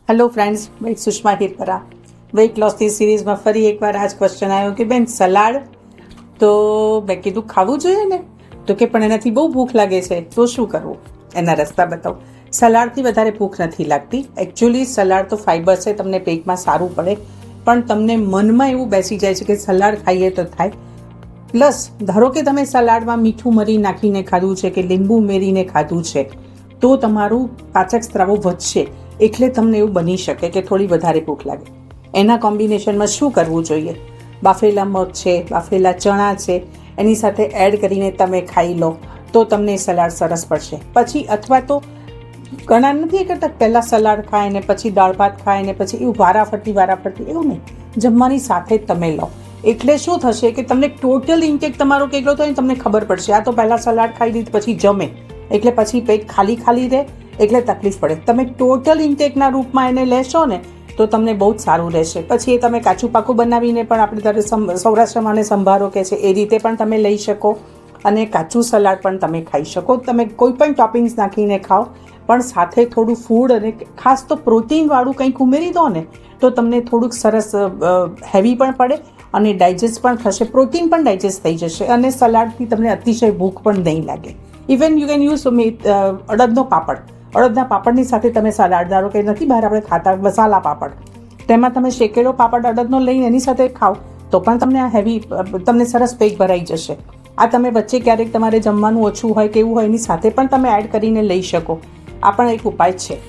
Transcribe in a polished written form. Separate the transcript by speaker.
Speaker 1: Hello friends, મેં Sushma Hirpara. Weight લોસની સિરીઝમાં ફરી એકવાર આ જ ક્વેશ્ચન આવ્યો કે બેન સલાડ તો મેં કીધું ખાવું જોઈએ ને, તો કે પણ એનાથી બહુ ભૂખ લાગે છે, તો શું કરવું? એના રસ્તા બતાવો. સલાડથી વધારે ભૂખ નથી લાગતી. એકચ્યુઅલી સલાડ તો ફાઈબર છે, તમને પેટમાં સારું પડે, પણ તમને મનમાં એવું બેસી જાય છે કે સલાડ ખાઈએ તો થાય. પ્લસ ધારો કે તમે સલાડમાં મીઠું મરી નાખીને ખાધું છે કે લીંબુ મેરીને ખાધું છે, તો તમારું પાચક સ્ત્રાવો વધશે, એટલે તમને એવું બની શકે કે થોડી વધારે ભૂખ લાગે. એના કોમ્બિનેશનમાં શું કરવું જોઈએ? બાફેલા મગ છે, બાફેલા ચણા છે, એની સાથે એડ કરીને તમે ખાઈ લો તો તમને સલાડ સરસ પડશે. પછી અથવા તો ઘણા નથી કરતા પહેલાં સલાડ ખાય ને પછી દાળ ભાત ખાય ને પછી એવું વારાફરતી એવું નહીં, જમવાની સાથે જ તમે લો. એટલે શું થશે કે તમને ટોટલ ઇન્ટેક તમારો કેટલો થાય તમને ખબર પડશે. આ તો પહેલાં સલાડ ખાઈ દીધું પછી જમે, એટલે પછી પેટ ખાલી રહે, એટલે તકલીફ પડે. તમે ટોટલ ઇન્ટેકના રૂપમાં એને લેશો ને તો તમને બહુ જ સારું રહેશે. પછી એ તમે કાચું પાકું બનાવીને પણ આપણે ત્યારે સૌરાષ્ટ્રમાં અને સંભારો કહે છે એ રીતે પણ તમે લઈ શકો, અને કાચું સલાડ પણ તમે ખાઈ શકો. તમે કોઈ પણ ટોપિંગ્સ નાખીને ખાઓ, પણ સાથે થોડું ફૂડ અને ખાસ તો પ્રોટીનવાળું કંઈક ઉમેરી દો ને તો તમને થોડુંક સરસ હેવી પણ પડે અને ડાયજેસ્ટ પણ થશે, પ્રોટીન પણ ડાયજેસ્ટ થઈ જશે, અને સલાડથી તમને અતિશય ભૂખ પણ નહીં લાગે. ઇવન યુ કેન યુઝ અડદનો પાપડ. અડદના પાપડની સાથે તમે સલાડ, ધારો કે નથી બહાર આપણે ખાતા મસાલા પાપડ, તેમાં તમે શેકેલો પાપડ અડદનો લઈને એની સાથે ખાઓ તો પણ તમને આ હેવી, તમને સરસ પેટ ભરાઈ જશે. આ તમે વચ્ચે ક્યારેક તમારે જમવાનું ઓછું હોય કે એવું હોય એની સાથે પણ તમે એડ કરીને લઈ શકો. આ પણ એક ઉપાય છે.